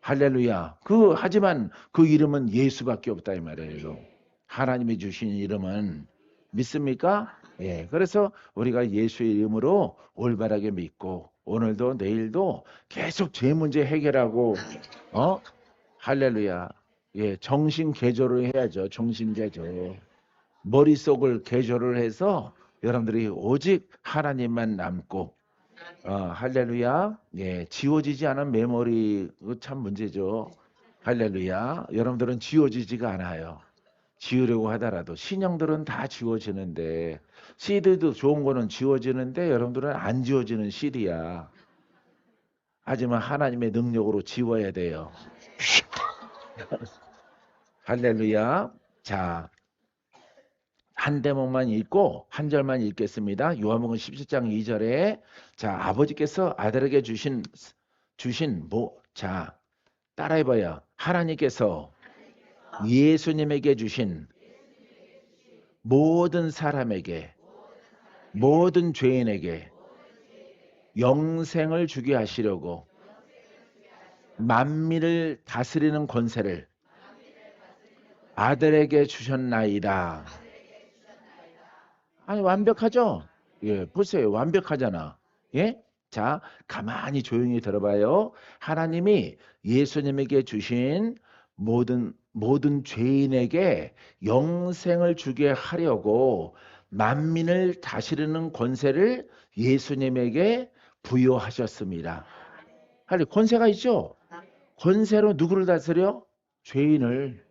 할렐루야. 하지만 그 이름은 예수밖에 없다 이 말이에요. 하나님이 주신 이름은, 믿습니까? 예. 그래서 우리가 예수의 이름으로 올바르게 믿고 오늘도 내일도 계속 죄 문제 해결하고, 어? 할렐루야. 예, 정신 개조를 해야죠. 정신 개조. 머릿속을 개조를 해서 여러분들이 오직 하나님만 남고, 할렐루야. 예, 지워지지 않은 메모리, 그거 참 문제죠. 할렐루야. 여러분들은 지워지지가 않아요. 지우려고 하더라도 신형들은 다 지워지는데, CD도 좋은 거는 지워지는데 여러분들은 안 지워지는 CD야. 하지만 하나님의 능력으로 지워야 돼요. 할렐루야. 자, 한 대목만 읽고 한 절만 읽겠습니다. 요한복음 17장 2절에, 자, 아버지께서 아들에게 주신 자, 따라해봐요. 하나님께서 예수님에게 주신 모든 사람에게, 모든 죄인에게 영생을 주게 하시려고 만민을 다스리는 권세를 아들에게 주셨나이다. 아니, 완벽하죠? 예, 보세요. 완벽하잖아. 예? 자, 가만히 조용히 들어봐요. 하나님이 예수님에게 주신 모든 죄인에게 영생을 주게 하려고 만민을 다스리는 권세를 예수님에게 부여하셨습니다. 하리 권세가 있죠? 권세로 누구를 다스려? 죄인을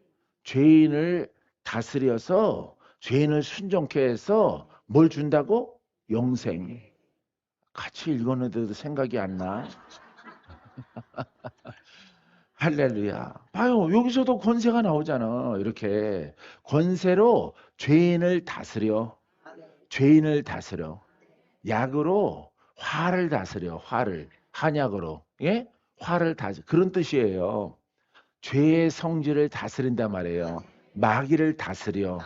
다스려서 죄인을 순종케 해서 뭘 준다고? 영생. 같이 읽었는데도 생각이 안 나. 할렐루야. 봐요. 여기서도 권세가 나오잖아. 이렇게 권세로 죄인을 다스려. 죄인을 다스려. 약으로 화를 다스려. 화를. 한약으로. 예? 화를 다스려. 그런 뜻이에요. 죄의 성질을 다스린단 말이에요. 마귀를 다스려.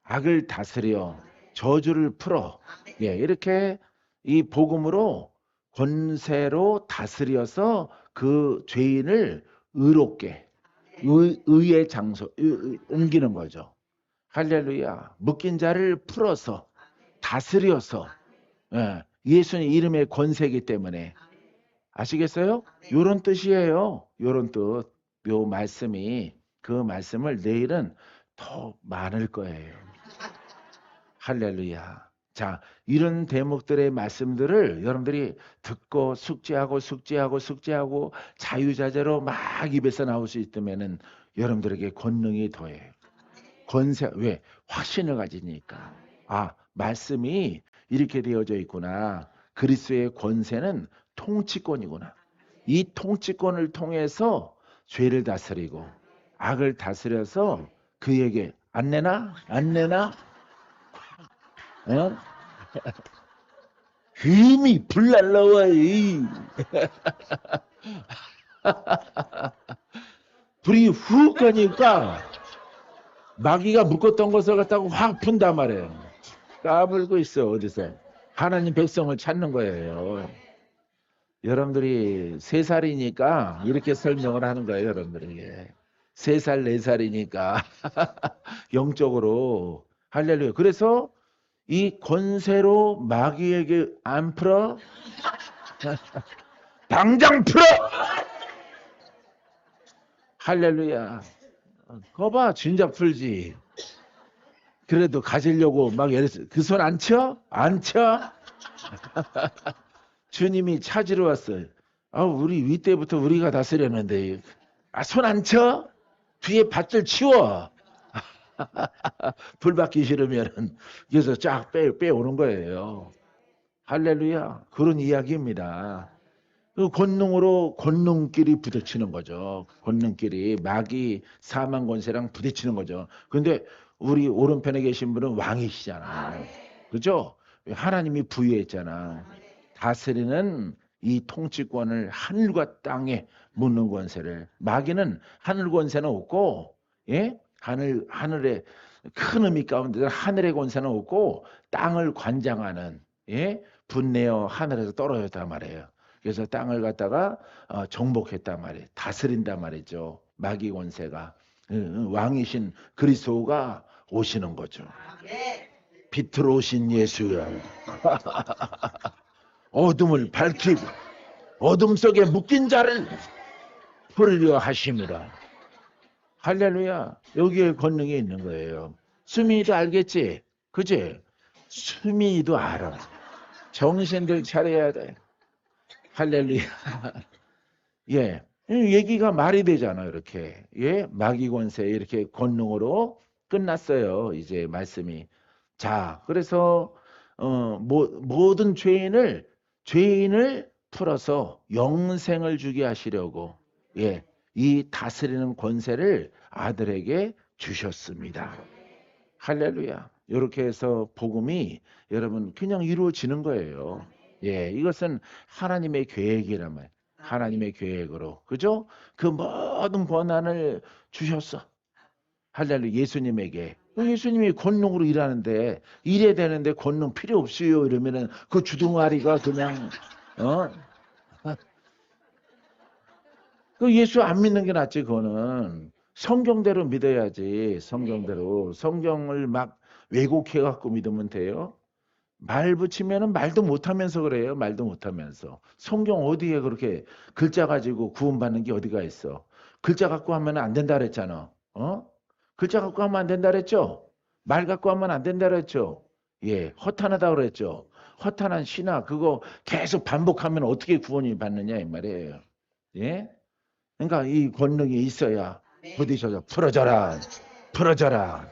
악을 다스려. 저주를 풀어. 예, 이렇게 이 복음으로 권세로 다스려서 그 죄인을 의롭게 의의 장소 옮기는 거죠. 할렐루야. 묶인 자를 풀어서 다스려서, 예, 예수님 이름의 권세이기 때문에, 아시겠어요? 요런 뜻이에요. 요런 뜻. 요 말씀이, 그 말씀을 내일은 더 많을 거예요. 할렐루야. 자, 이런 대목들의 말씀들을 여러분들이 듣고 숙지하고 자유자재로 막 입에서 나올 수 있다면은 여러분들에게 권능이 더해요. 권세, 왜? 확신을 가지니까. 아, 말씀이 이렇게 되어져 있구나. 그리스도의 권세는 통치권이구나. 이 통치권을 통해서 죄를 다스리고 악을 다스려서 그에게 안 내나? 안 내나? 어? 힘이 불날라와. 불이 훅 가니까 마귀가 묶었던 것을 갖다가 확 푼단 말이에요. 까불고 있어 어디서. 하나님 백성을 찾는 거예요. 여러분들이 3살이니까 이렇게 설명을 하는 거예요. 여러분들에게 3살 4살이니까 영적으로 할렐루야. 그래서 이 권세로 마귀에게 안 풀어? 당장 풀어! 할렐루야. 거봐 진짜 풀지. 그래도 가지려고 막 그 손 안 쳐? 안 쳐? 주님이 찾으러 왔어요. 아, 우리 윗대부터 우리가 다스렸는데 손 안 쳐? 뒤에 밭을 치워. 불 받기 싫으면은 그래서 쫙 빼오는 거예요. 할렐루야. 그런 이야기입니다. 그 권능으로 권능끼리 부딪히는 거죠. 권능끼리 마귀 사망 권세랑 부딪히는 거죠. 그런데 우리 오른편에 계신 분은 왕이시잖아요. 그죠? 하나님이 부여했잖아. 다스리는 이 통치권을 하늘과 땅에 묻는 권세를. 마귀는 하늘 권세는 없고, 예? 하늘에 큰 의미 가운데 하늘의 권세는 없고 땅을 관장하는, 예? 분내어 하늘에서 떨어졌단 말이에요. 그래서 땅을 갖다가 정복했단 말이에요. 다스린단 말이죠. 마귀 권세가. 왕이신 그리스도가 오시는 거죠. 빛으로 오신 예수야. 어둠을 밝히고 어둠 속에 묶인 자를 풀으려 하심이라. 할렐루야. 여기에 권능이 있는 거예요. 수민이도 알겠지? 그치? 수민이도 알아. 정신들 차려야 돼. 할렐루야. 예. 얘기가 말이 되잖아요. 이렇게. 예. 마귀 권세 이렇게 권능으로 끝났어요. 이제 말씀이. 자, 그래서 모든 죄인을 풀어서 영생을 주게 하시려고, 예, 이 다스리는 권세를 아들에게 주셨습니다. 할렐루야. 이렇게 해서 복음이 여러분 그냥 이루어지는 거예요. 예, 이것은 하나님의 계획이란 말이에요. 하나님의 계획으로. 그죠? 그 모든 권한을 주셨어. 할렐루야. 예수님에게. 예수님이 권능으로 일하는데 일해야 되는데 권능 필요 없어요 이러면은 그 주둥아리가 그냥 그 예수 안 믿는 게 낫지. 그거는 성경대로 믿어야지. 성경대로. 성경을 막 왜곡해 갖고 믿으면 돼요. 말 붙이면은 말도 못하면서 그래요. 말도 못하면서. 성경 어디에 그렇게 글자 가지고 구원받는 게 어디가 있어. 글자 갖고 하면 안 된다 그랬잖아. 글자 갖고 하면 안 된다 그랬죠. 말 갖고 하면 안 된다 그랬죠. 예, 허탄하다 그랬죠. 허탄한 신화 그거 계속 반복하면 어떻게 구원이 받느냐 이 말이에요. 예? 그러니까 이 권능이 있어야 부딪혀서 풀어져라. 풀어져라.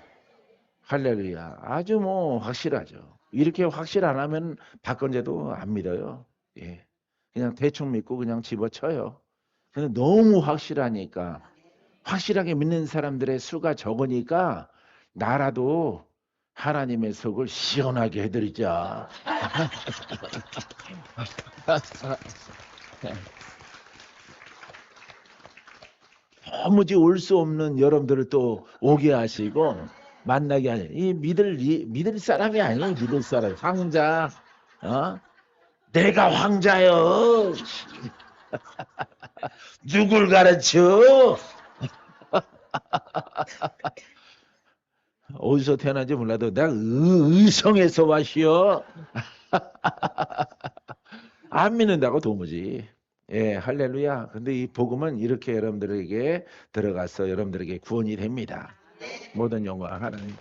할렐루야. 아주 뭐 확실하죠. 이렇게 확실 안 하면 박건재도 안 믿어요. 예. 그냥 대충 믿고 그냥 집어쳐요. 근데 너무 확실하니까 확실하게 믿는 사람들의 수가 적으니까 나라도 하나님의 속을 시원하게 해드리자. 도무지 올 수 없는 여러분들을 또 오게 하시고 만나게 하니 이 믿을 사람이 아니에요. 믿을 사람 황자. 내가 황자요. 누굴 가르쳐? 어디서 태어난지 몰라도 내가 의성에서 왔시오. 안 믿는다고 도무지. 예, 할렐루야. 근데 이 복음은 이렇게 여러분들에게 들어가서 여러분들에게 구원이 됩니다. 모든 영광 하나님.